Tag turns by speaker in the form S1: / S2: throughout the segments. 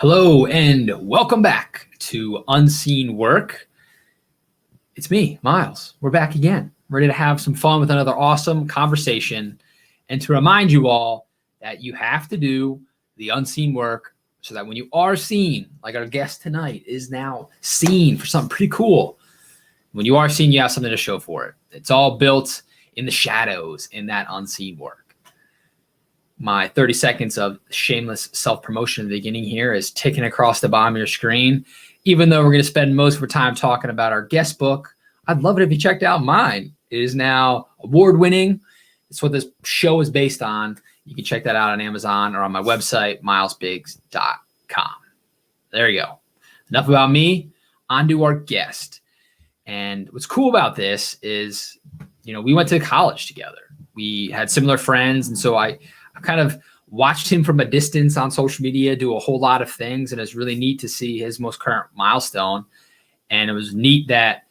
S1: Hello and welcome back to Unseen Work. It's me, Miles. We're back again, ready to have some fun with another awesome conversation and to remind you all that you have to do the unseen work so that when you are seen, like our guest tonight is now seen for something pretty cool, when you are seen, you have something to show for it. It's all built in the shadows in that unseen work. My 30 seconds of shameless self-promotion at the beginning here is ticking across the bottom of your screen. Even though we're going to spend most of our time talking about our guest book, I'd love it if you checked out mine. It is now award-winning. It's what this show is based on. You can check that out on Amazon or on my website, milesbiggs.com. There you go. Enough about me. On to our guest. And what's cool about this is, we went to college together. We had similar friends, and so I kind of watched him from a distance on social media do a whole lot of things, and it's really neat to see his most current milestone. And it was neat that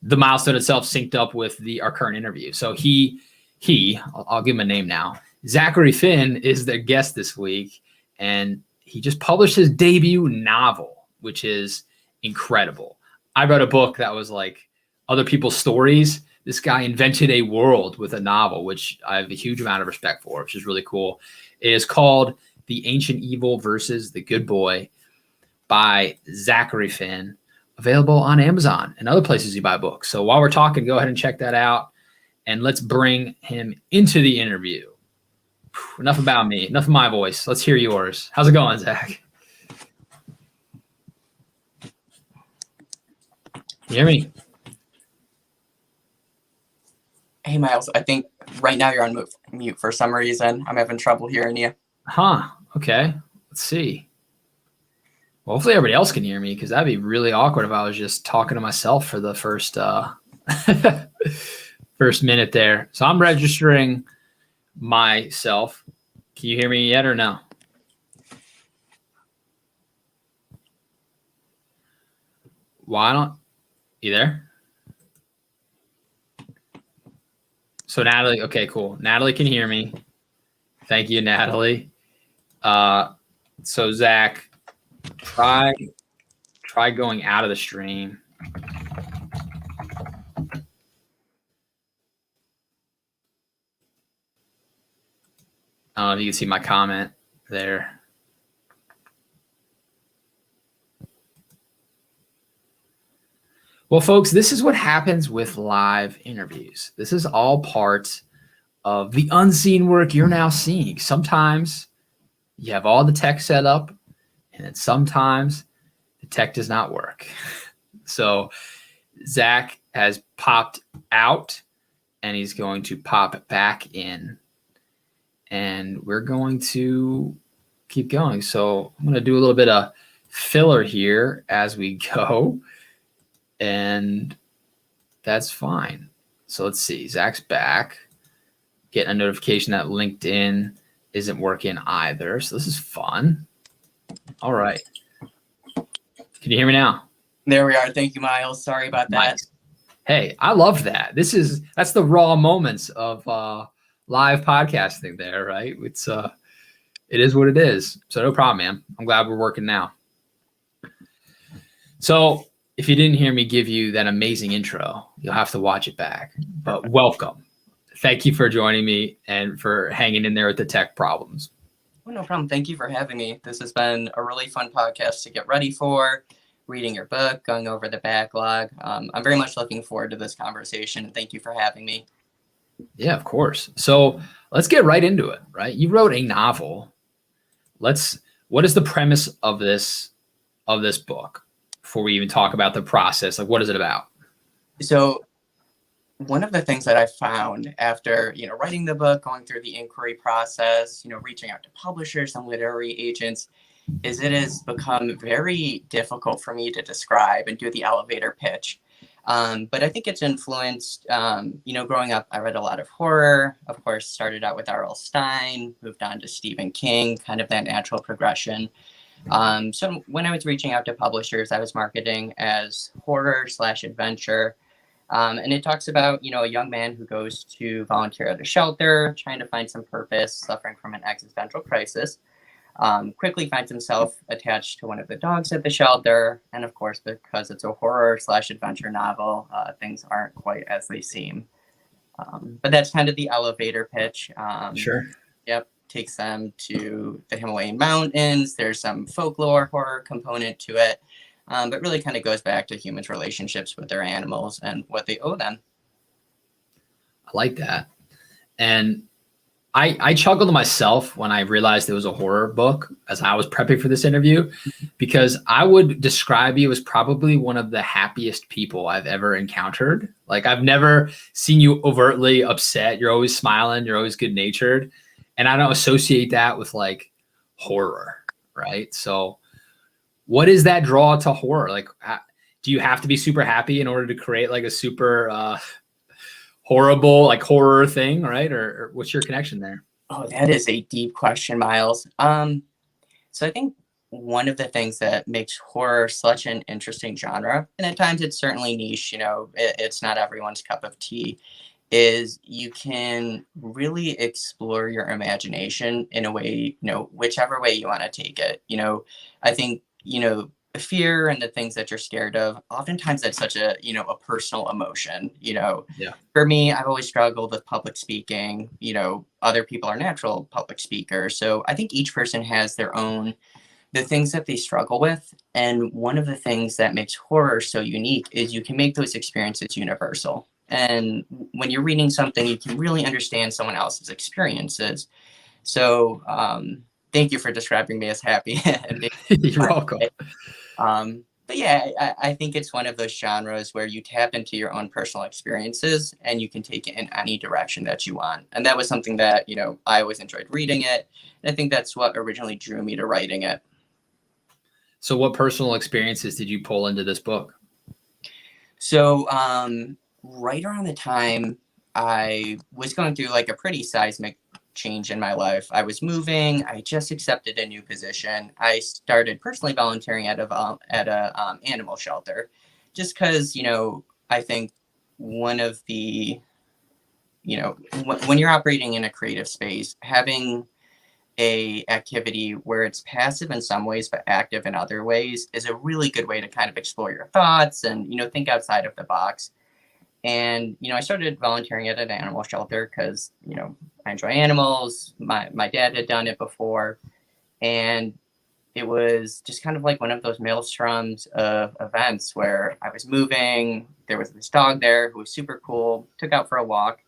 S1: the milestone itself synced up with our current interview. So I'll give him a name now. Zachary Finn is the guest this week, and he just published his debut novel, which is incredible. I wrote a book that was like other people's stories. This guy invented a world with a novel, which I have a huge amount of respect for, which is really cool. It is called The Ancient Evil versus the Good Boy by Zachary Finn, available on Amazon and other places you buy books. So while we're talking, go ahead and check that out, and let's bring him into the interview. Enough about me, enough of my voice. Let's hear yours. How's it going, Zach? You hear me?
S2: Hey, Miles, I think right now you're on mute for some reason. I'm having trouble hearing you.
S1: Okay. Let's see. Well, hopefully everybody else can hear me, because that'd be really awkward if I was just talking to myself for the first first minute there. So I'm registering myself. Can you hear me yet or no? Why don't you there? So Natalie, okay, cool. Natalie can hear me. Thank you, Natalie. So Zach, try going out of the stream. I don't know if you can see my comment there. Well, folks, this is what happens with live interviews. This is all part of the unseen work you're now seeing. Sometimes you have all the tech set up, and then sometimes the tech does not work. So Zach has popped out, and he's going to pop back in, and we're going to keep going. So I'm going to do a little bit of filler here as we go. And that's fine. So let's see. Zach's back. Getting a notification that LinkedIn isn't working either. So this is fun. All right. Can you hear me now?
S2: There we are. Thank you, Miles. Sorry about that.
S1: Nice. Hey, I love that. That's the raw moments of live podcasting there, right? It is what it is. So no problem, man. I'm glad we're working now. So if you didn't hear me give you that amazing intro, you'll have to watch it back. But welcome. Thank you for joining me and for hanging in there with the tech problems.
S2: Well, no problem. Thank you for having me. This has been a really fun podcast to get ready for, reading your book, going over the backlog. I'm very much looking forward to this conversation. Thank you for having me.
S1: Yeah, of course. So let's get right into it, right? You wrote a novel. What is the premise of this book? Before we even talk about the process, like what is it about?
S2: So one of the things that I found after, writing the book, going through the inquiry process, reaching out to publishers and literary agents, is it has become very difficult for me to describe and do the elevator pitch. But I think it's influenced, growing up, I read a lot of horror, of course, started out with R.L. Stine, moved on to Stephen King, kind of that natural progression. So when I was reaching out to publishers, I was marketing as horror/adventure. And it talks about, a young man who goes to volunteer at a shelter, trying to find some purpose, suffering from an existential crisis. quickly finds himself attached to one of the dogs at the shelter. And of course, because it's a horror/adventure novel, things aren't quite as they seem. But that's kind of the elevator pitch.
S1: Sure.
S2: Yep, takes them to the Himalayan mountains. There's some folklore horror component to it, but really kind of goes back to humans' relationships with their animals and what they owe them.
S1: I like that. And I chuckled to myself when I realized it was a horror book as I was prepping for this interview, because I would describe you as probably one of the happiest people I've ever encountered. Like, I've never seen you overtly upset. You're always smiling. You're always good natured. And I don't associate that with like horror, right? So what is that draw to horror? Like, do you have to be super happy in order to create like a super horrible, like horror thing, right? Or what's your connection there?
S2: Oh, that is a deep question, Miles. So I think one of the things that makes horror such an interesting genre, and at times it's certainly niche, it's not everyone's cup of tea, is you can really explore your imagination in a way, whichever way you want to take it. I think, fear and the things that you're scared of, oftentimes that's such a personal emotion.
S1: Yeah.
S2: For me, I've always struggled with public speaking. Other people are natural public speakers. So I think each person has the things that they struggle with. And one of the things that makes horror so unique is you can make those experiences universal. And when you're reading something, you can really understand someone else's experiences. So thank you for describing me as happy.
S1: You're welcome.
S2: But yeah, I think it's one of those genres where you tap into your own personal experiences and you can take it in any direction that you want. And that was something that, I always enjoyed reading it. And I think that's what originally drew me to writing it.
S1: So what personal experiences did you pull into this book?
S2: So right around the time I was going through like a pretty seismic change in my life, I was moving. I just accepted a new position. I started personally volunteering at a animal shelter, just because I think one of the when you're operating in a creative space, having a activity where it's passive in some ways but active in other ways is a really good way to kind of explore your thoughts and think outside of the box. And I started volunteering at an animal shelter because I enjoy animals. My dad had done it before, and it was just kind of like one of those maelstroms of events where I was moving. There was this dog there who was super cool. Took out for a walk,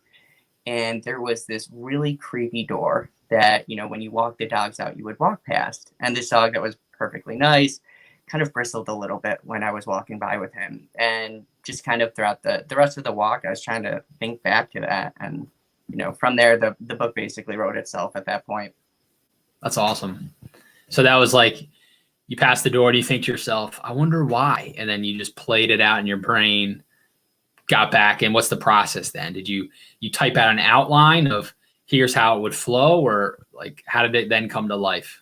S2: and there was this really creepy door that when you walk the dogs out, you would walk past. And this dog that was perfectly nice kind of bristled a little bit when I was walking by with him. And just kind of throughout the rest of the walk, I was trying to think back to that. And, from there, the book basically wrote itself at that point.
S1: That's awesome. So that was like, you passed the door and you think to yourself, I wonder why? And then you just played it out in your brain, got back. And what's the process then? Did you type out an outline of here's how it would flow, or like, how did it then come to life?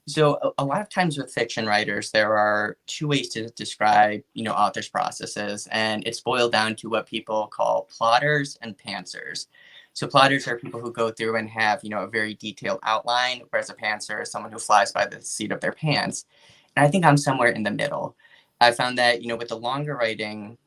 S2: So a lot of times with fiction writers, there are two ways to describe, authors' processes, and it's boiled down to what people call plotters and pantsers. So plotters are people who go through and have, a very detailed outline, whereas a pantser is someone who flies by the seat of their pants. And I think I'm somewhere in the middle. I found that, with the longer writing,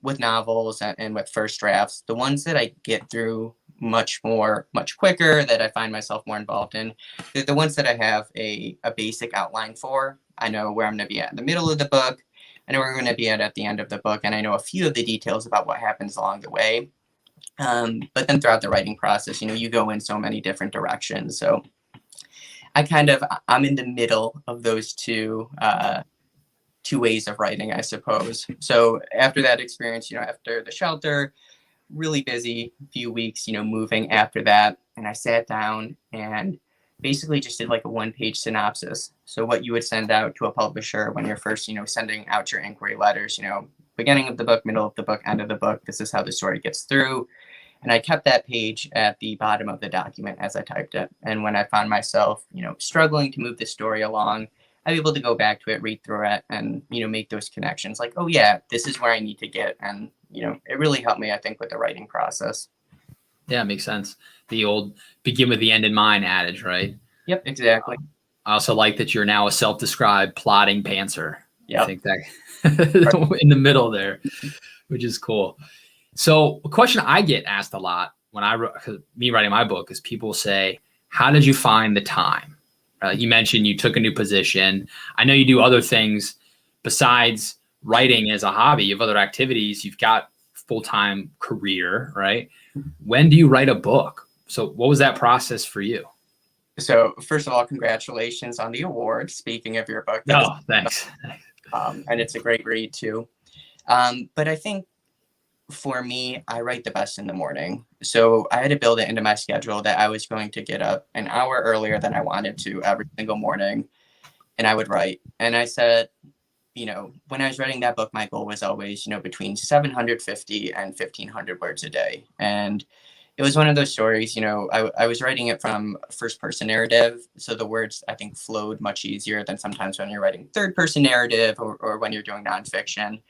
S2: with novels and with first drafts, the ones that I get through much quicker, that I find myself more involved in, the ones that I have a basic outline for. I know where I'm going to be at in the middle of the book. I know where I'm going to be at the end of the book. And I know a few of the details about what happens along the way. But then throughout the writing process, you go in so many different directions. So I'm in the middle of those two ways of writing, I suppose. So after that experience, after the shelter, really busy few weeks, moving after that. And I sat down and basically just did like a 1-page synopsis. So what you would send out to a publisher when you're first, sending out your inquiry letters, beginning of the book, middle of the book, end of the book, this is how the story gets through. And I kept that page at the bottom of the document as I typed it. And when I found myself, struggling to move the story along, I'm able to go back to it, read through it, and, make those connections like, oh yeah, this is where I need to get. And, it really helped me, I think, with the writing process.
S1: Yeah, it makes sense. The old begin with the end in mind adage, right?
S2: Yep, exactly.
S1: I also like that you're now a self-described plotting pantser.
S2: Yeah.
S1: I think that in the middle there, which is cool. So a question I get asked a lot when me writing my book is people say, how did you find the time? You mentioned you took a new position. I know you do other things besides writing as a hobby. You have other activities. You've got full-time career, right? When do you write a book? So what was that process for you?
S2: So first of all, congratulations on the award. Speaking of your book.
S1: No, thanks.
S2: And it's a great read too. But I think for me, I write the best in the morning. So I had to build it into my schedule that I was going to get up an hour earlier than I wanted to every single morning, and I would write. And I said, when I was writing that book, my goal was always, between 750 and 1,500 words a day. And it was one of those stories, I was writing it from first person narrative. So the words, I think, flowed much easier than sometimes when you're writing third person narrative or when you're doing nonfiction.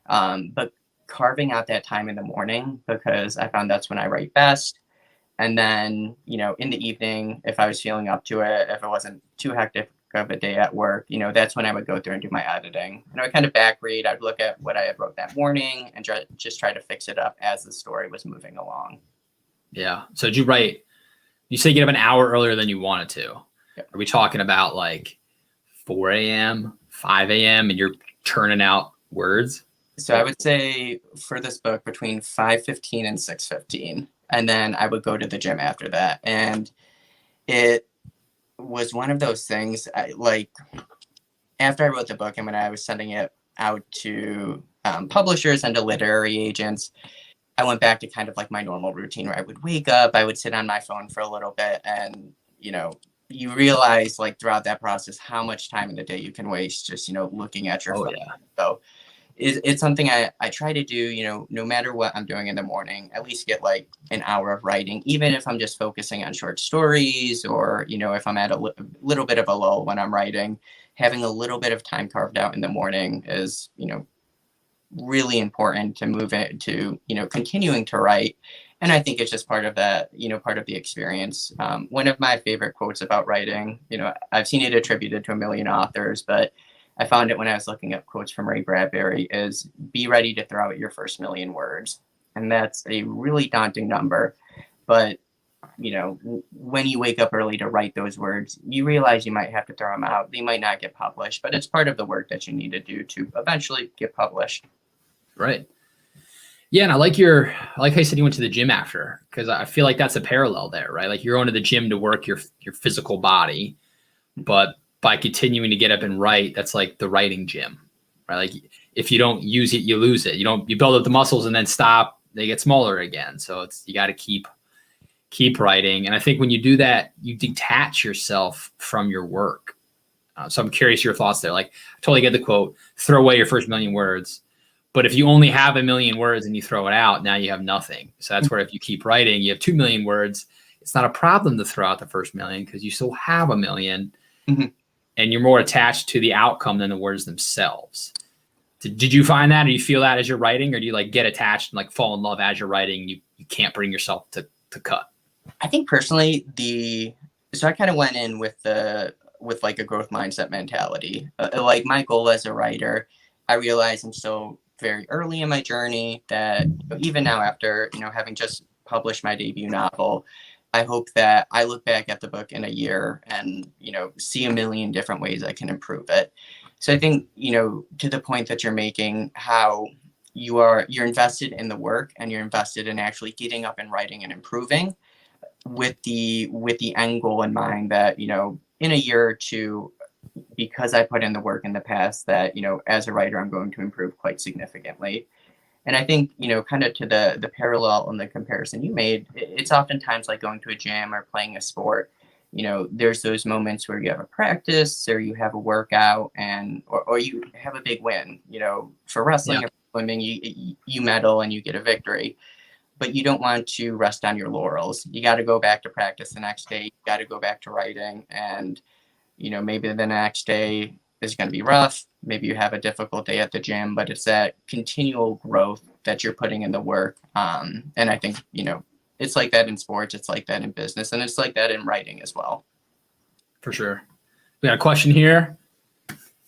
S2: But carving out that time in the morning, because I found that's when I write best. And then, in the evening, if I was feeling up to it, if it wasn't too hectic of a day at work, that's when I would go through and do my editing. And I would kind of back read. I'd look at what I had wrote that morning and just try to fix it up as the story was moving along.
S1: Yeah. So did you write, you say you get up an hour earlier than you wanted to. Yep. Are we talking about like 4 a.m., 5 a.m. and you're churning out words?
S2: So I would say for this book between 5:15 and 6:15. And then I would go to the gym after that. And it was one of those things, after I wrote the book and when I was sending it out to publishers and to literary agents, I went back to kind of like my normal routine where I would wake up, I would sit on my phone for a little bit, and, you realize like throughout that process how much time in the day you can waste just, looking at your phone.
S1: Yeah.
S2: So it's something I try to do, no matter what I'm doing in the morning, at least get like an hour of writing, even if I'm just focusing on short stories or, if I'm at a little bit of a lull when I'm writing, having a little bit of time carved out in the morning is, really important to move it to, continuing to write. And I think it's just part of that, part of the experience. One of my favorite quotes about writing, I've seen it attributed to a million authors, but I found it when I was looking up quotes from Ray Bradbury is be ready to throw out your first million words. And that's a really daunting number. But, when you wake up early to write those words, you realize you might have to throw them out. They might not get published, but it's part of the work that you need to do to eventually get published.
S1: Right. Yeah. And I like how you said you went to the gym after, because I feel like that's a parallel there, right? Like you're going to the gym to work your physical body, but by continuing to get up and write, that's like the writing gym, right? Like if you don't use it, you lose it. You build up the muscles and then stop, they get smaller again. So you got to keep writing. And I think when you do that, you detach yourself from your work. So I'm curious your thoughts there. Like I totally get the quote, throw away your first million words. But if you only have 1 million words and you throw it out, now you have nothing. So that's where if you keep writing, you have 2 million words. It's not a problem to throw out the first million because you still have 1 million. Mm-hmm. And you're more attached to the outcome than the words themselves. Did you find that, or you feel that as you're writing, or do you like get attached and like fall in love as you're writing? You can't bring yourself to cut.
S2: I think personally, so I kind of went in with like a growth mindset mentality. Like my goal as a writer, I realize I'm still very early in my journey that even now after, having just published my debut novel, I hope that I look back at the book in a year and, see a million different ways I can improve it. So I think, to the point that you're making, how you're invested in the work and you're invested in actually getting up and writing and improving with the end goal in mind that, in a year or two, because I put in the work in the past that, as a writer, I'm going to improve quite significantly. And I think, kind of to the parallel and the comparison you made, it's oftentimes like going to a gym or playing a sport. There's those moments where you have a practice or you have a workout or you have a big win. For wrestling or swimming, you medal and you get a victory. But you don't want to rest on your laurels. You got to go back to practice the next day. You got to go back to writing. And, maybe the next day is going to be rough. Maybe you have a difficult day at the gym, but it's that continual growth that you're putting in the work. And I think, it's like that in sports. It's like that in business. And it's like that in writing as well.
S1: For sure. We got a question here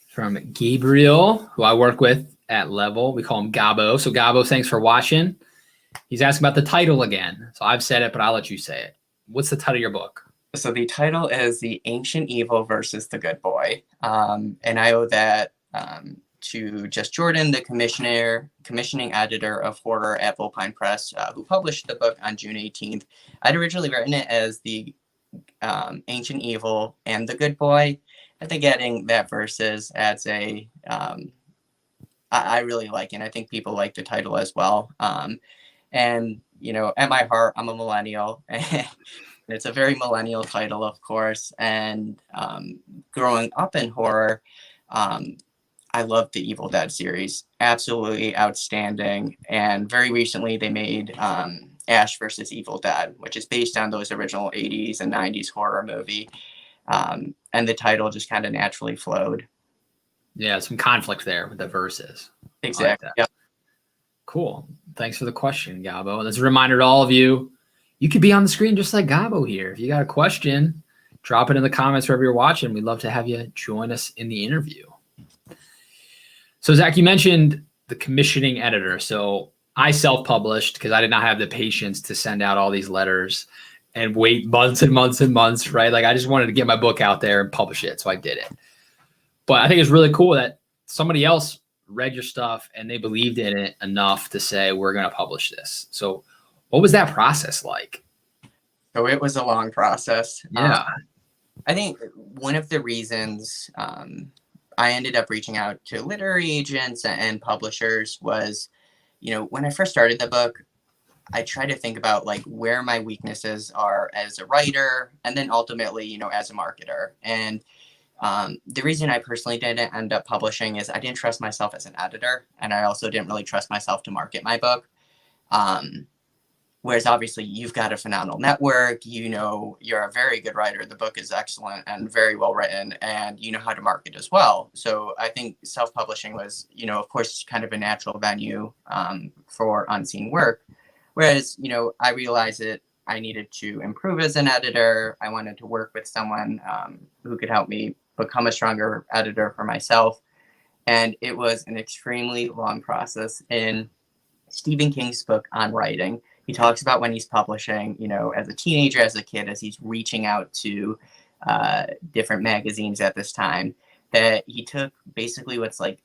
S1: from Gabriel, who I work with at Level. We call him Gabo. So Gabo, thanks for watching. He's asking about the title again. So I've said it, but I'll let you say it. What's the title of your book?
S2: So the title is The Ancient Evil versus the Good Boy. And I owe that to Just Jordan, the commissioning editor of horror at Vulpine Press, who published the book on June 18th. I'd originally written it as The Ancient Evil and the Good Boy. I think adding that versus adds a, I really like it. And I think people like the title as well. And, you know, at my heart, I'm a millennial. It's a very millennial title, of course. And growing up in horror, I loved the Evil Dead series. Absolutely outstanding. And very recently, they made Ash versus Evil Dead, which is based on those original 80s and 90s horror movie. And the title just kind of naturally flowed.
S1: Yeah, some conflict there with the verses.
S2: Exactly.
S1: Like, yep. Cool. Thanks for the question, Gabo. And as a reminder to all of you, you could be on the screen just like Gabo here. If you got a question, drop it in the comments wherever you're watching. We'd love to have you join us in the interview. So Zach, you mentioned the commissioning editor. So I self-published because I did not have the patience to send out all these letters and wait months and months and months, right? Like I just wanted to get my book out there and publish it. So I did it. But I think it's really cool that somebody else read your stuff and they believed in it enough to say, we're going to publish this. So what was that process like?
S2: So it was a long process.
S1: Yeah.
S2: I think one of the reasons I ended up reaching out to literary agents and publishers was, you know, when I first started the book, I tried to think about like where my weaknesses are as a writer and then ultimately, you know, as a marketer. And the reason I personally didn't end up publishing is I didn't trust myself as an editor. And I also didn't really trust myself to market my book. Whereas obviously you've got a phenomenal network, you know, you're a very good writer. The book is excellent and very well written and you know how to market as well. So I think self-publishing was, you know, of course, kind of a natural venue for unseen work. Whereas, you know, I realized that I needed to improve as an editor. I wanted to work with someone who could help me become a stronger editor for myself. And it was an extremely long process. In Stephen King's book on writing, he talks about when he's publishing, you know, as a teenager, as a kid, as he's reaching out to different magazines at this time, that he took basically what's like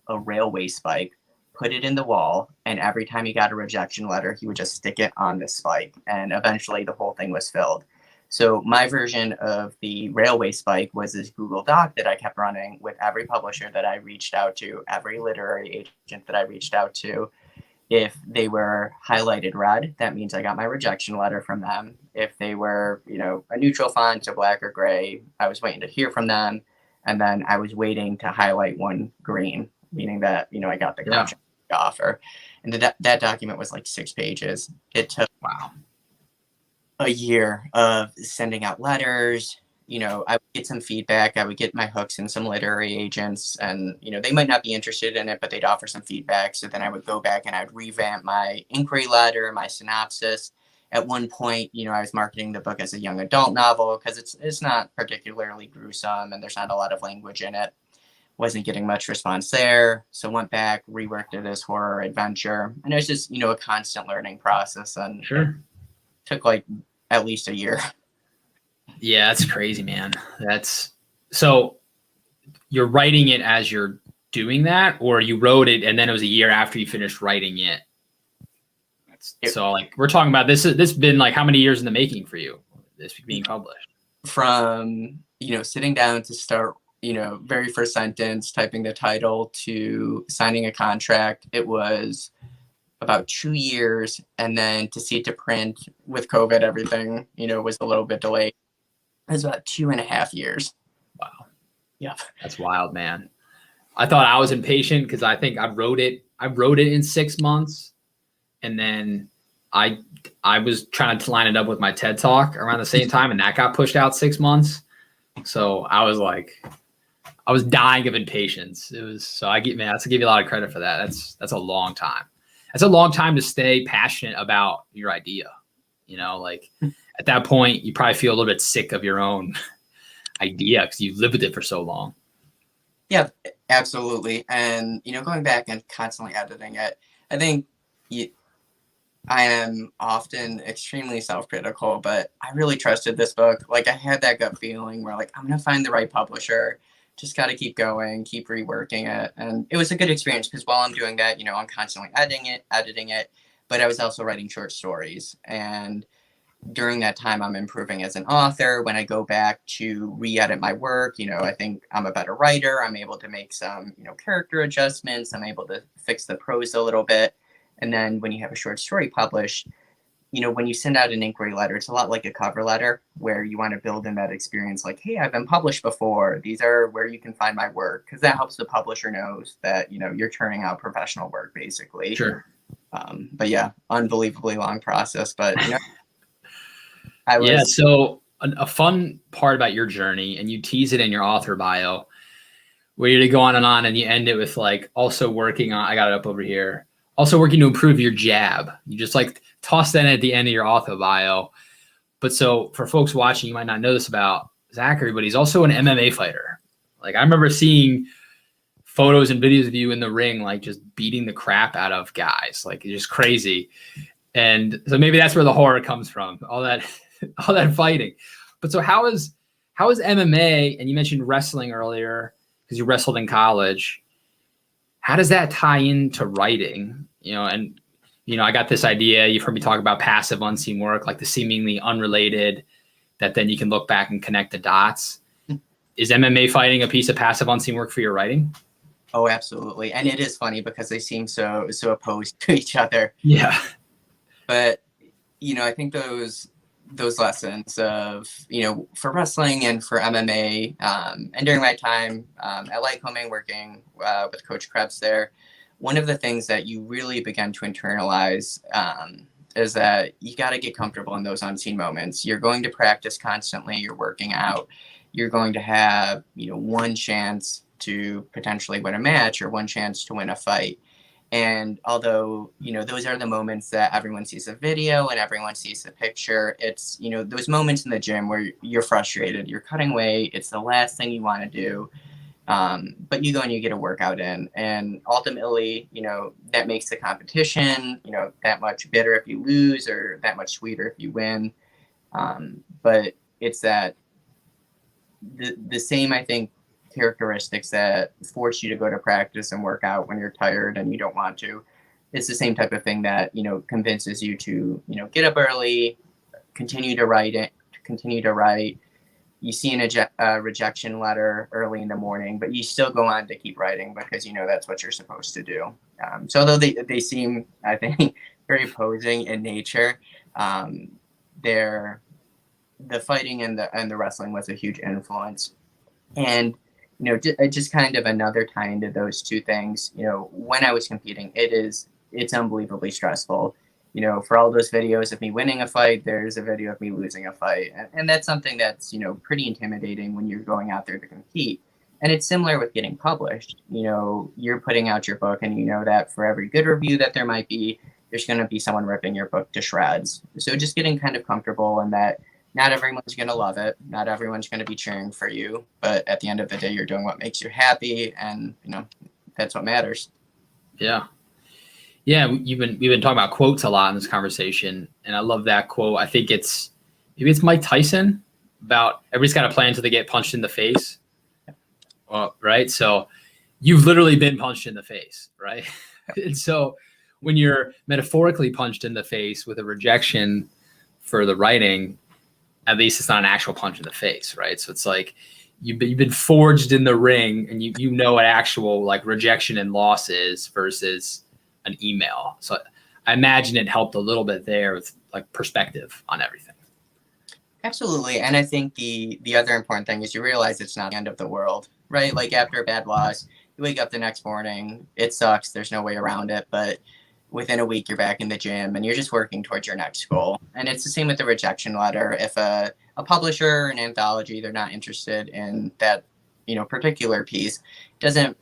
S2: a railway spike, put it in the wall, and every time he got a rejection letter, he would just stick it on this spike. And eventually the whole thing was filled. So my version of the railway spike was this Google Doc that I kept running with every publisher that I reached out to, every literary agent that I reached out to. If they were highlighted red, that means I got my rejection letter from them. If they were, you know, a neutral font, so black or gray, I was waiting to hear from them. And then I was waiting to highlight one green, meaning that, you know, I got the contract offer. And that document was like 6 pages. It took a year of sending out letters. You know, I would get some feedback. I would get my hooks in some literary agents and, you know, they might not be interested in it, but they'd offer some feedback. So then I would go back and I'd revamp my inquiry letter, my synopsis. At one point, you know, I was marketing the book as a young adult novel because it's not particularly gruesome and there's not a lot of language in it. Wasn't getting much response there. So went back, reworked it as horror adventure. And it was just, you know, a constant learning process. And it took like at least a year.
S1: Yeah, that's crazy, man. That's so you're writing it as you're doing that, or you wrote it and then it was a year after you finished writing it. So like we're talking about this has been like how many years in the making for you, this being published?
S2: From, you know, sitting down to start, you know, very first sentence, typing the title to signing a contract, it was about 2 years. And then to see it to print with COVID, everything, you know, was a little bit delayed. It was about 2.5 years.
S1: Wow.
S2: Yep.
S1: That's wild, man. I thought I was impatient because I think I wrote it in 6 months. And then I was trying to line it up with my TED Talk around the same time, and that got pushed out 6 months. So I was dying of impatience. It was so I have to give you a lot of credit for that. That's a long time. That's a long time to stay passionate about your idea. You know, like at that point, you probably feel a little bit sick of your own idea because you've lived with it for so long.
S2: Yeah, absolutely. And, going back and constantly editing it, I think I am often extremely self-critical, but I really trusted this book. Like, I had that gut feeling where, like, I'm going to find the right publisher. Just got to keep going, keep reworking it. And it was a good experience because while I'm doing that, I'm constantly editing it, but I was also writing short stories. And during that time, I'm improving as an author. When I go back to re-edit my work, I think I'm a better writer. I'm able to make some, character adjustments. I'm able to fix the prose a little bit. And then when you have a short story published, when you send out an inquiry letter, it's a lot like a cover letter where you want to build in that experience. Like, hey, I've been published before. These are where you can find my work, because that helps the publisher knows that, you're turning out professional work, basically.
S1: Sure.
S2: But yeah, unbelievably long process. But,
S1: So a fun part about your journey, and you tease it in your author bio, where you go on, and you end it with like, also working on, I got it up over here, also working to improve your jab. You just like toss that in at the end of your author bio. But so for folks watching, you might not know this about Zachary, but he's also an MMA fighter. Like, I remember seeing photos and videos of you in the ring, like just beating the crap out of guys. Like, it's just crazy. And so maybe that's where the horror comes from, all that fighting. But so how is MMA, and you mentioned wrestling earlier because you wrestled in college. How does that tie into writing? I got this idea. You've heard me talk about passive unseen work, like the seemingly unrelated, that then you can look back and connect the dots. Is MMA fighting a piece of passive unseen work for your writing?
S2: Oh, absolutely. And it is funny because they seem so opposed to each other.
S1: Yeah.
S2: But, I think those lessons of, for wrestling and for MMA, and during my time at Lycoming working with Coach Krebs there, one of the things that you really begin to internalize is that you got to get comfortable in those unseen moments. You're going to practice constantly. You're working out. You're going to have, one chance to potentially win a match or one chance to win a fight. And although, those are the moments that everyone sees a video and everyone sees the picture, it's, those moments in the gym where you're frustrated, you're cutting weight, it's the last thing you want to do. But you go and you get a workout in, and ultimately, that makes the competition, that much bitter if you lose or that much sweeter if you win. But it's that the same, I think, characteristics that force you to go to practice and work out when you're tired and you don't want to. It's the same type of thing that, convinces you to, get up early, continue to write. You see a rejection letter early in the morning, but you still go on to keep writing because, that's what you're supposed to do. So although they seem, I think, very opposing in nature, the fighting and the wrestling was a huge influence. And just kind of another tie into those two things. When I was competing, it's unbelievably stressful. For all those videos of me winning a fight, there's a video of me losing a fight. And that's something that's, pretty intimidating when you're going out there to compete. And it's similar with getting published. You're putting out your book and that for every good review that there might be, there's going to be someone ripping your book to shreds. So just getting kind of comfortable in that not everyone's going to love it. Not everyone's going to be cheering for you. But at the end of the day, you're doing what makes you happy. And, that's what matters.
S1: Yeah. Yeah. We've been talking about quotes a lot in this conversation. And I love that quote. I think maybe it's Mike Tyson about everybody's got a plan until they get punched in the face. Right. So you've literally been punched in the face. Right. And so when you're metaphorically punched in the face with a rejection for the writing, at least it's not an actual punch in the face, right? So it's like you've been forged in the ring, and you know what actual like rejection and loss is versus an email. So I imagine it helped a little bit there with like perspective on everything.
S2: Absolutely. And I think the other important thing is you realize it's not the end of the world, right? Like after a bad loss, you wake up the next morning, it sucks, there's no way around it, but within a week, you're back in the gym and you're just working towards your next goal. And it's the same with the rejection letter. If a publisher, an anthology, they're not interested in that, particular piece, doesn't,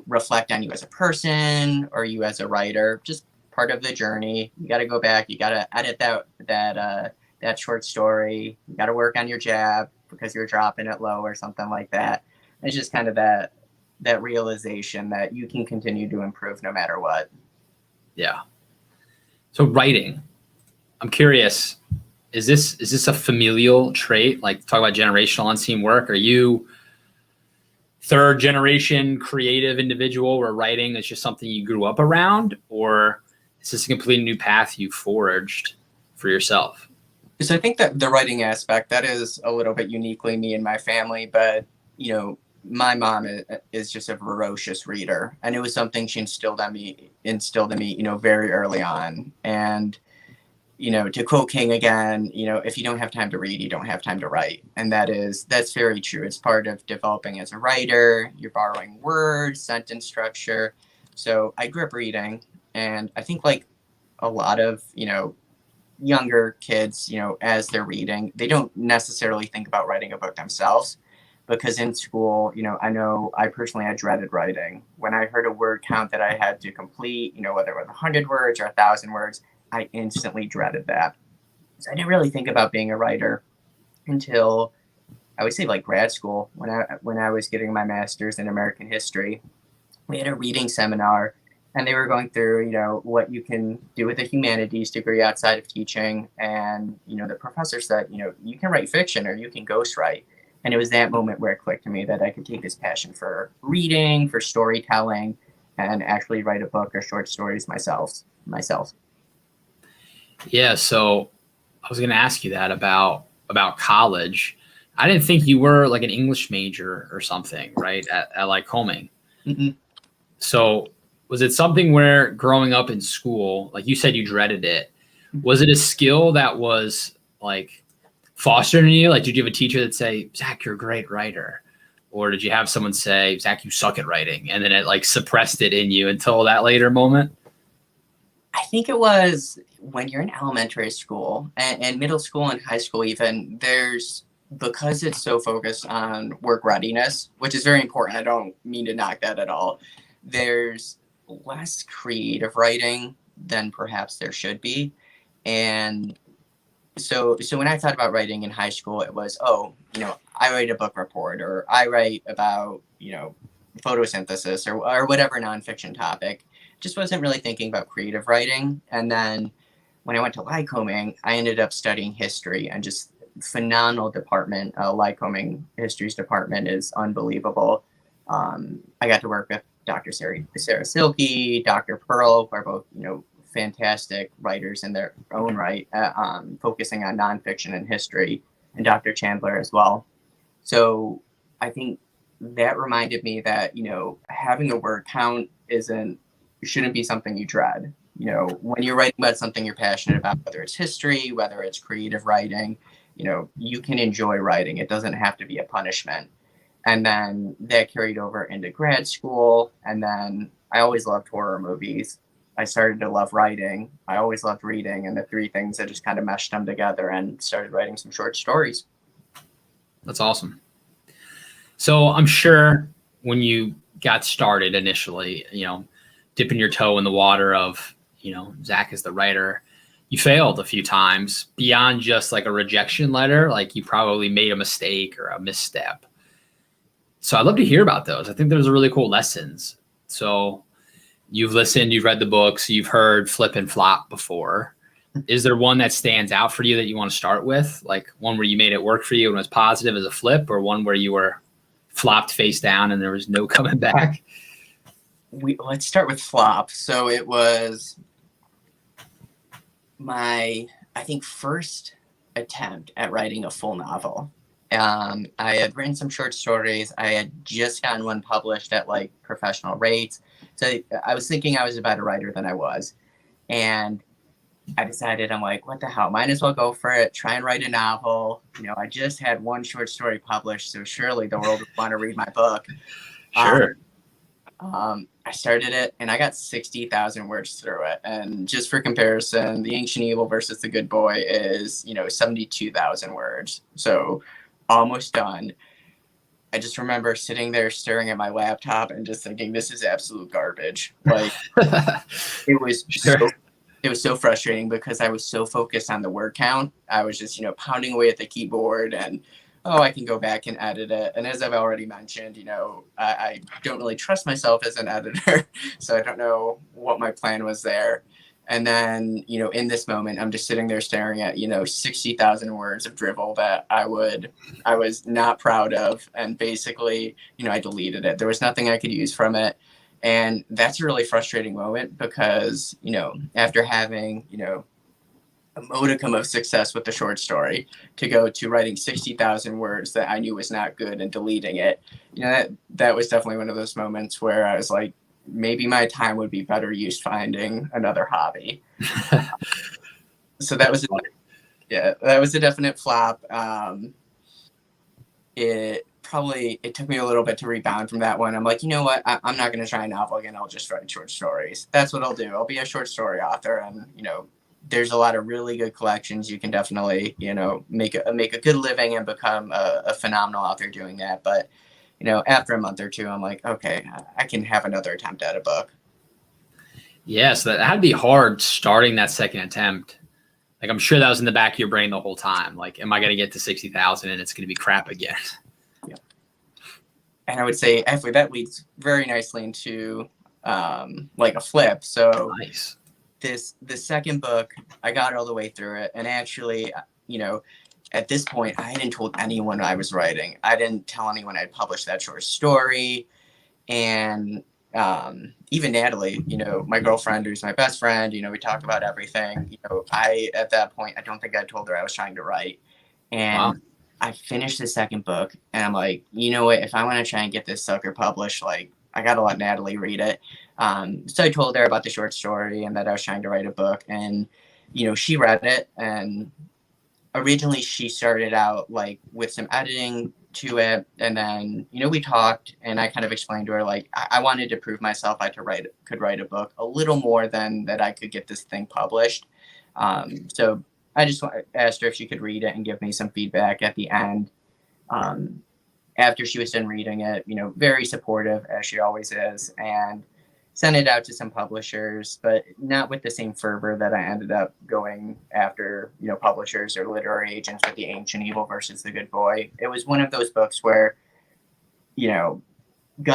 S2: reflect on you as a person or you as a writer, just part of the journey. You got to go back. You got to edit that short story. You got to work on your jab, because you're dropping it low or something like that. It's just kind of that realization that you can continue to improve no matter what.
S1: Yeah. So writing, I'm curious, is this a familial trait? Like, talk about generational unseen work. Are you third generation creative individual where writing is just something you grew up around, or is this a completely new path you forged for yourself?
S2: So I think that the writing aspect, that is a little bit uniquely me and my family, but my mom is just a ferocious reader, and it was something she instilled in me, very early on. And to quote King again, if you don't have time to read, you don't have time to write. And that's very true. It's part of developing as a writer. You're borrowing words, sentence structure. So I grew up reading, and I think like a lot of, younger kids, as they're reading, they don't necessarily think about writing a book themselves, because in school, I know I personally, I dreaded writing. When I heard a word count that I had to complete, whether it was 100 words or 1,000 words, I instantly dreaded that. So I didn't really think about being a writer until, I would say, like grad school, when I was getting my master's in American history. We had a reading seminar, and they were going through, what you can do with a humanities degree outside of teaching. And, the professor said, you can write fiction or you can ghostwrite. And it was that moment where it clicked to me that I could take this passion for reading, for storytelling, and actually write a book or short stories myself.
S1: Yeah. So I was going to ask you that about college. I didn't think you were like an English major or something, right? At Lycoming.
S2: Mm-hmm.
S1: So was it something where growing up in school, like you said, you dreaded it? Was it a skill that was like fostered in you? Like, did you have a teacher that say, Zach, you're a great writer? Or did you have someone say, Zach, you suck at writing? And then it like suppressed it in you until that later moment?
S2: I think it was when you're in elementary school and middle school and high school even, because it's so focused on work readiness, which is very important. I don't mean to knock that at all. There's less creative writing than perhaps there should be. And so when I thought about writing in high school, it was, I write a book report, or I write about, photosynthesis or whatever nonfiction topic. Just wasn't really thinking about creative writing. And then when I went to Lycoming, I ended up studying history, and just phenomenal department. Lycoming history's department is unbelievable. I got to work with Dr. Sarah Silke, Dr. Pearl, who are both, fantastic writers in their own right, focusing on nonfiction and history, and Dr. Chandler as well. So I think that reminded me that, having a word count shouldn't be something you dread. When you're writing about something you're passionate about, whether it's history, whether it's creative writing, you can enjoy writing. It doesn't have to be a punishment. And then that carried over into grad school. And then I always loved horror movies. I started to love writing. I always loved reading. And the three things, I just kind of meshed them together and started writing some short stories.
S1: That's awesome. So I'm sure when you got started initially, dipping your toe in the water of, Zach is the writer, you failed a few times beyond just like a rejection letter. Like you probably made a mistake or a misstep. So I'd love to hear about those. I think those are really cool lessons. So you've listened, you've read the books, you've heard flip and flop before. Is there one that stands out for you that you want to start with? Like one where you made it work for you and was positive as a flip, or one where you were flopped face down and there was no coming back?
S2: Let's start with flop. So it was my, I think, first attempt at writing a full novel. I had written some short stories. I had just gotten one published at like professional rates. So I was thinking I was a better writer than I was. And I decided, I'm like, what the hell? Might as well go for it. Try and write a novel. I just had one short story published, so surely the world would want to read my book.
S1: Sure.
S2: I started it, and I got 60,000 words through it. And just for comparison, The Ancient Evil versus The Good Boy is, 72,000 words. So almost done. I just remember sitting there staring at my laptop and just thinking, this is absolute garbage. Like, it was so frustrating because I was so focused on the word count. I was just, pounding away at the keyboard and oh, I can go back and edit it. And as I've already mentioned, I don't really trust myself as an editor, so I don't know what my plan was there. And then, in this moment, I'm just sitting there staring at, 60,000 words of drivel that I was not proud of. And basically, I deleted it. There was nothing I could use from it. And that's a really frustrating moment because, after having, a modicum of success with the short story, to go to writing 60,000 words that I knew was not good and deleting it, that was definitely one of those moments where I was like, maybe my time would be better used finding another hobby. So that was a definite flop. It took me a little bit to rebound from that one. I'm like, you know what? I'm not going to try a novel again. I'll just write short stories. That's what I'll do. I'll be a short story author. And, there's a lot of really good collections. You can definitely, make a good living and become a phenomenal author doing that. But, after a month or two, I'm like, okay, I can have another attempt at a book.
S1: Yeah, so that had to be hard starting that second attempt. Like, I'm sure that was in the back of your brain the whole time. Like, am I going to get to 60,000 and it's going to be crap again?
S2: Yeah. And I would say, actually, that leads very nicely into like a flip. So
S1: Nice.
S2: The second book, I got all the way through it. And actually, at this point, I hadn't told anyone I was writing. I didn't tell anyone I'd published that short story. And even Natalie, my girlfriend, who's my best friend, we talk about everything. At that point, I don't think I told her I was trying to write. And wow. I finished the second book and I'm like, you know what, if I want to try and get this sucker published, like, I got to let Natalie read it. So I told her about the short story and that I was trying to write a book, and, she read it. And originally she started out like with some editing to it, and then we talked and I kind of explained to her like I wanted to prove myself I could write a book a little more than that I could get this thing published. So I just asked her if she could read it and give me some feedback at the end. After she was done reading it, very supportive as she always is, and sent it out to some publishers, but not with the same fervor that I ended up going after, publishers or literary agents with The Ancient Evil versus The Good Boy. It was one of those books where, gun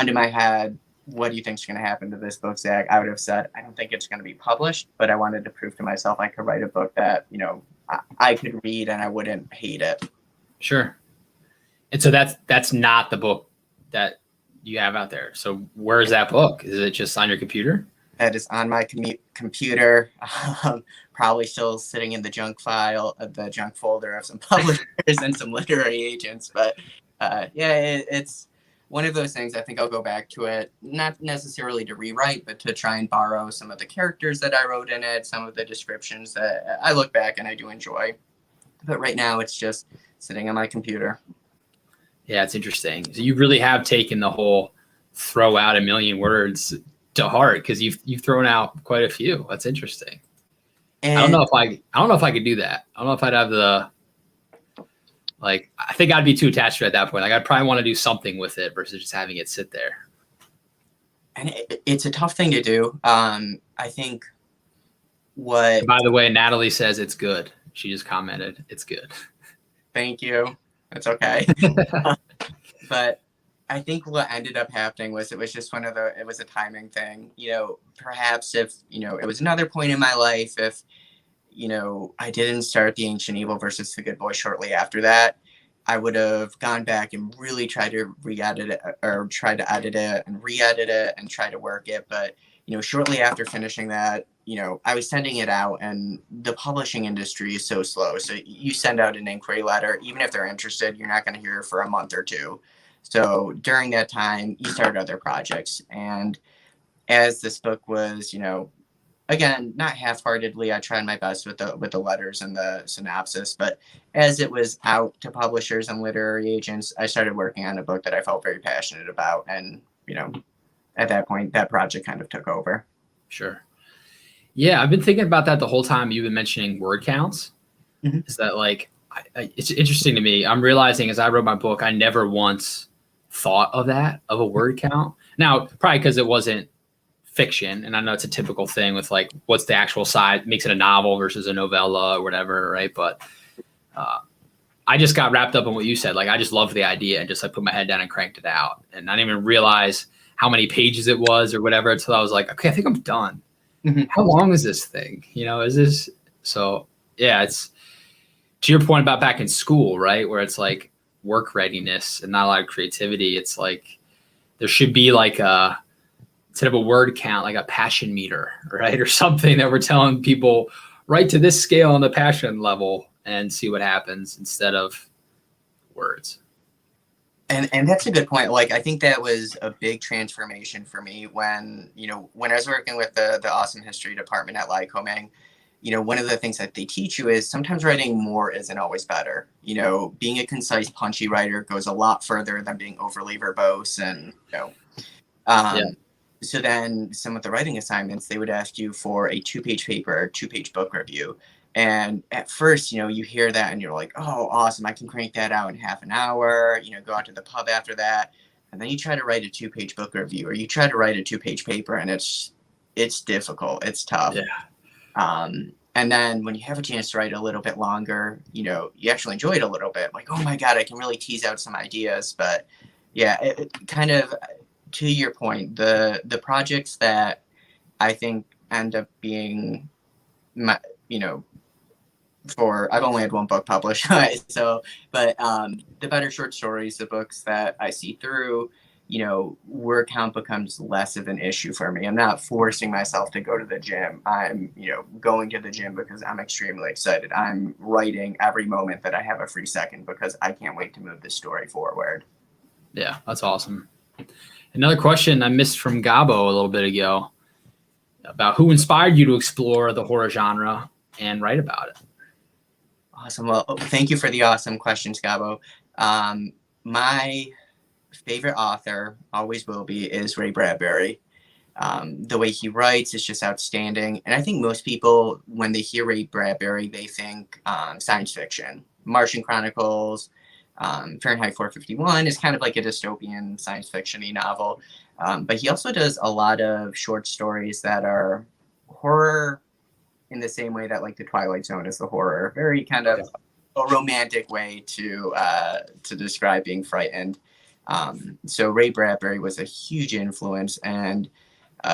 S2: to my head, what do you think is going to happen to this book, Zach? I would have said, I don't think it's going to be published, but I wanted to prove to myself I could write a book that, I could read and I wouldn't hate it.
S1: Sure. And so that's not the book that you have out there. So where's that book? Is it just on your computer?
S2: That is on my computer, probably still sitting in the junk folder of some publishers and some literary agents. But it's one of those things. I think I'll go back to it, not necessarily to rewrite, but to try and borrow some of the characters that I wrote in it, some of the descriptions that I look back and I do enjoy. But right now it's just sitting on my computer.
S1: Yeah, it's interesting. So you really have taken the whole throw out a million words to heart, because you've thrown out quite a few. That's interesting. And I don't know if I could do that. I don't know if I'd have I think I'd be too attached to it at that point. Like, I'd probably want to do something with it versus just having it sit there.
S2: And it's a tough thing to do. I think what.
S1: By the way, Natalie says it's good. She just commented, it's good.
S2: Thank you. That's okay. But I think what ended up happening was it was just it was a timing thing. Perhaps if, it was another point in my life, if, I didn't start The Ancient Evil versus The Good Boy shortly after that, I would have gone back and really tried to re-edit it, or try to edit it and re-edit it and try to work it. But, shortly after finishing that, I was sending it out, and the publishing industry is so slow. So you send out an inquiry letter, even if they're interested, you're not going to hear for a month or two. So during that time, you start other projects. And as this book was, again, not half-heartedly, I tried my best with the letters and the synopsis, but as it was out to publishers and literary agents, I started working on a book that I felt very passionate about. And, at that point, that project kind of took over.
S1: Sure. Yeah, I've been thinking about that the whole time you've been mentioning word counts. Mm-hmm. Is that it's interesting to me. I'm realizing as I wrote my book, I never once thought of a word count. Now, probably because it wasn't fiction, and I know it's a typical thing with what's the actual size makes it a novel versus a novella or whatever, right? But I just got wrapped up in what you said. Like, I just loved the idea and just like put my head down and cranked it out. And I didn't even realize how many pages it was or whatever until I was like, okay, I think I'm done. How long is this thing? Is this? So yeah, it's to your point about back in school, right? Where it's like work readiness and not a lot of creativity. It's like there should be like instead of a word count, like a passion meter, right? Or something that we're telling people, write to this scale on the passion level and see what happens instead of words.
S2: And that's a good point. Like, I think that was a big transformation for me when I was working with the awesome history department at Lycoming. One of the things that they teach you is sometimes writing more isn't always better. Being a concise, punchy writer goes a lot further than being overly verbose. And, so then some of the writing assignments, they would ask you for a 2-page paper, 2-page book review. And at first, you hear that and you're like, oh, awesome, I can crank that out in half an hour, go out to the pub after that. And then you try to write a 2-page book review, or you try to write a 2-page paper, and it's difficult. It's tough.
S1: Yeah.
S2: And then when you have a chance to write a little bit longer, you actually enjoy it a little bit. Like, oh my God, I can really tease out some ideas. But yeah, it kind of, to your point, the projects that I think end up being my, I've only had one book published, but the better short stories, the books that I see through, word count becomes less of an issue for me. I'm not forcing myself to go to the gym. I'm, going to the gym because I'm extremely excited. I'm writing every moment that I have a free second because I can't wait to move this story forward.
S1: Yeah, that's awesome. Another question I missed from Gabo a little bit ago about who inspired you to explore the horror genre and write about it.
S2: Awesome. Well, thank you for the awesome questions, Gabo. My favorite author, always will be, is Ray Bradbury. The way he writes is just outstanding. And I think most people, when they hear Ray Bradbury, they think science fiction. Martian Chronicles, Fahrenheit 451 is kind of like a dystopian science fiction-y novel. But he also does a lot of short stories that are horror in the same way that like the Twilight Zone is the horror, very kind of a romantic way to describe being frightened. So Ray Bradbury was a huge influence, and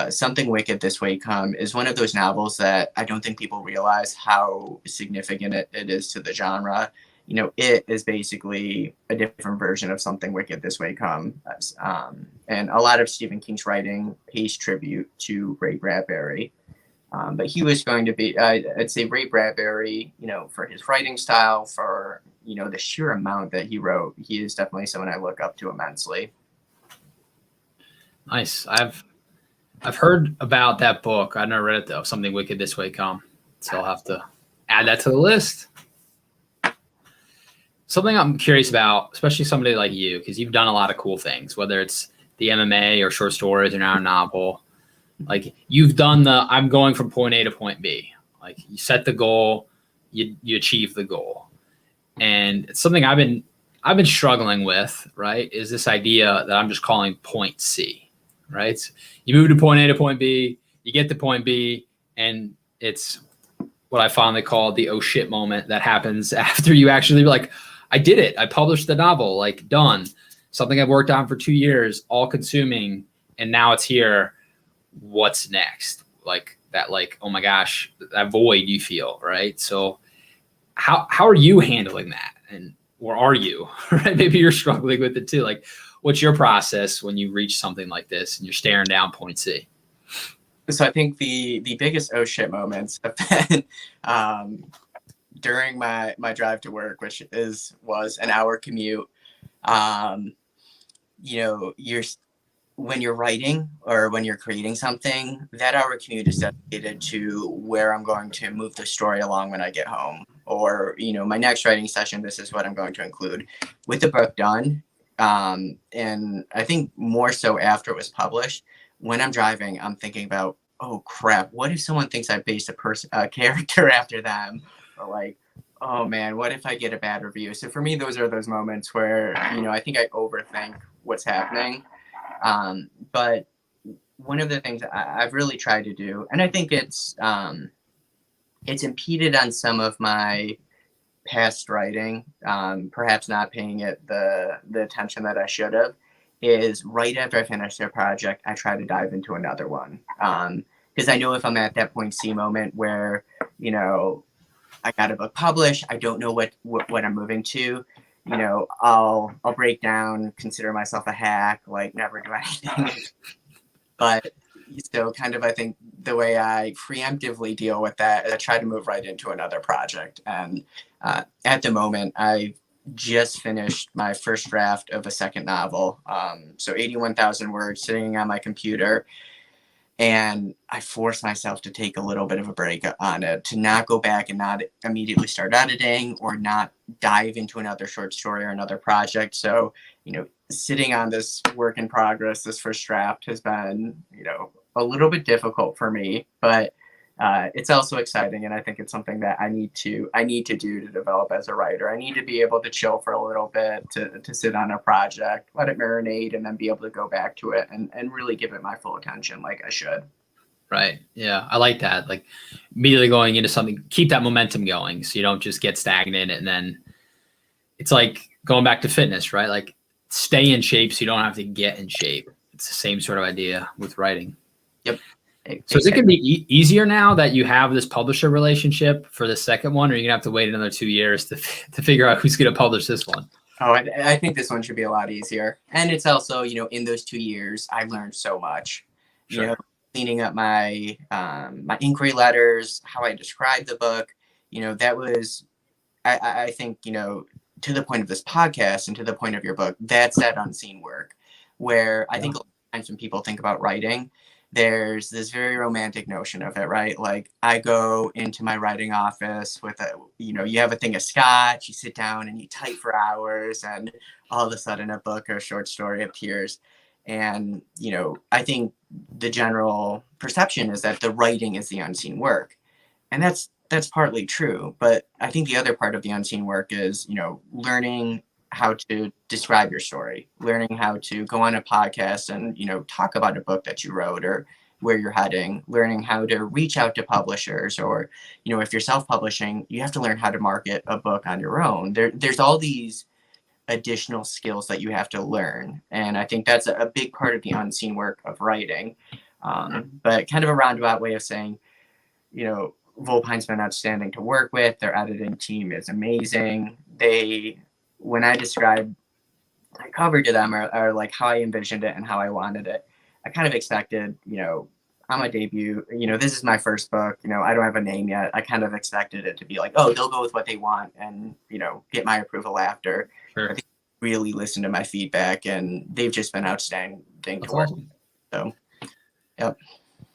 S2: Something Wicked This Way Come is one of those novels that I don't think people realize how significant it is to the genre. It is basically a different version of Something Wicked This Way Come. And a lot of Stephen King's writing pays tribute to Ray Bradbury. But he was going to be, I'd say Ray Bradbury, for his writing style, for, the sheer amount that he wrote, he is definitely someone I look up to immensely.
S1: Nice. I've heard about that book. I've never read it though. Something Wicked This Way Come. So I'll have to add that to the list. Something I'm curious about, especially somebody like you, because you've done a lot of cool things, whether it's the MMA or short stories or now a novel. Like, you've done I'm going from point A to point B. Like, you set the goal, you achieve the goal. And it's something I've been struggling with, right? Is this idea that I'm just calling point C, right? You move to point A to point B, you get to point B, and it's what I finally call the oh shit moment that happens after you actually like, I did it. I published the novel, like, done. Something I've worked on for 2 years, all consuming, and now it's here. What's next? Like that, like, oh my gosh, that void you feel, right? So how are you handling that? Or are you, right? Maybe you're struggling with it too. Like, what's your process when you reach something like this and you're staring down point C?
S2: So I think the biggest oh shit moments have been during my drive to work, which was an hour commute. When you're writing or when you're creating something, that hour commute is dedicated to where I'm going to move the story along when I get home. Or, my next writing session, this is what I'm going to include. With the book done, and I think more so after it was published, when I'm driving, I'm thinking about, oh crap, what if someone thinks I based a character after them? Or like, oh man, what if I get a bad review? So for me, those are those moments where, I think I overthink what's happening. But one of the things I've really tried to do, and I think it's impeded on some of my past writing, perhaps not paying it the attention that I should have, is right after I finish a project, I try to dive into another one. Because I know if I'm at that point C moment where, you know, I got a book published, I don't know what I'm moving to, you know, I'll break down, consider myself a hack, like never do anything. But so kind of, I think the way I preemptively deal with that is I try to move right into another project. And at the moment, I just finished my first draft of a second novel. So 81,000 words sitting on my computer. And I forced myself to take a little bit of a break on it, to not go back and not immediately start editing or not dive into another short story or another project. So, you know, sitting on this work in progress, this first draft has been, you know, a little bit difficult for me, but it's also exciting. And I think it's something that I need to do to develop as a writer. I need to be able to chill for a little bit, to sit on a project, let it marinate, and then be able to go back to it and really give it my full attention like I should.
S1: Right. Yeah. I like that. Like immediately going into something, keep that momentum going so you don't just get stagnant. And then it's like going back to fitness, right? Like stay in shape so you don't have to get in shape. It's the same sort of idea with writing.
S2: Yep.
S1: So is it going to be easier now that you have this publisher relationship for the second one, or are you going to have to wait another 2 years to figure out who's going to publish this one?
S2: Oh, I think this one should be a lot easier. And it's also, you know, in those 2 years, I learned so much.
S1: Sure.
S2: You know, cleaning up my my inquiry letters, how I described the book, you know, that was, I think, you know, to the point of this podcast and to the point of your book, that's that unseen work where I think a lot of times when people think about writing, there's this very romantic notion of it, right? Like I go into my writing office with you know, you have a thing of scotch, you sit down and you type for hours, and all of a sudden a book or a short story appears. And, you know, I think the general perception is that the writing is the unseen work. And that's partly true. But I think the other part of the unseen work is, you know, learning how to describe your story, learning how to go on a podcast and, you know, talk about a book that you wrote or where you're heading, learning how to reach out to publishers, or, you know, if you're self-publishing, you have to learn how to market a book on your own. There's all these additional skills that you have to learn. And I think that's a big part of the unseen work of writing. But kind of a roundabout way of saying, you know, Volpine's been outstanding to work with. Their editing team is amazing. When I described my cover to them, or like how I envisioned it and how I wanted it, I kind of expected, you know, I'm a debut, you know, this is my first book, you know, I don't have a name yet. I kind of expected it to be like, oh, they'll go with what they want and, you know, get my approval after.
S1: Sure.
S2: I think they really listened to my feedback, and they've just been outstanding to work with. So, yep.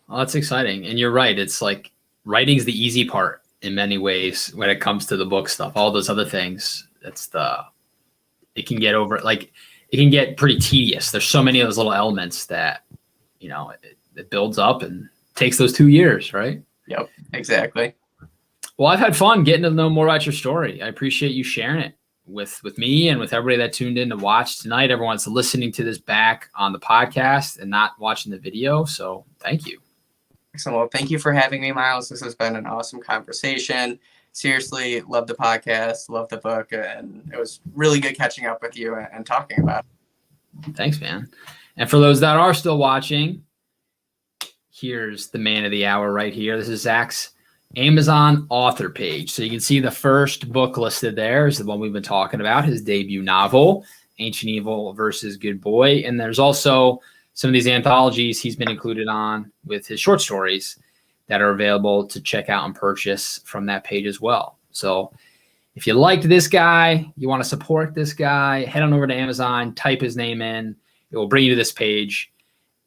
S1: Well, that's exciting. And you're right. It's like writing's the easy part in many ways when it comes to the book stuff. All those other things, it can get pretty tedious. There's so many of those little elements that, you know, it builds up and takes those 2 years, right?
S2: Yep, exactly.
S1: Well, I've had fun getting to know more about your story. I appreciate you sharing it with me and with everybody that tuned in to watch tonight. Everyone's listening to this back on the podcast and not watching the video. So thank you.
S2: Excellent. Well, thank you for having me, Miles. This has been an awesome conversation. Seriously, love the podcast, love the book, and it was really good catching up with you and talking about it.
S1: Thanks, man. And for those that are still watching, here's the man of the hour right here. This is Zach's Amazon author page. So you can see the first book listed there is the one we've been talking about, his debut novel, Ancient Evil versus Good Boy. And there's also some of these anthologies he's been included on with his short stories that are available to check out and purchase from that page as well. So if you liked this guy, you want to support this guy, head on over to Amazon, type his name in. It will bring you to this page,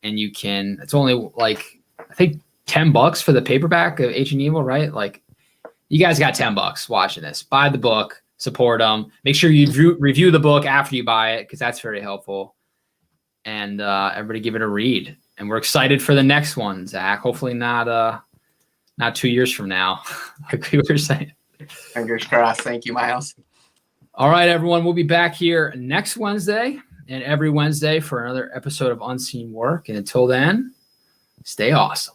S1: and you can, it's only like, I think $10 for the paperback of Ancient Evil, right? Like you guys got $10 watching this. Buy the book, support them. Make sure you review the book after you buy it, because that's very helpful. And everybody give it a read. And we're excited for the next one, Zach. Hopefully not 2 years from now, like we were saying.
S2: Fingers crossed. Thank you, Miles.
S1: All right, everyone. We'll be back here next Wednesday and every Wednesday for another episode of Unseen Work. And until then, stay awesome.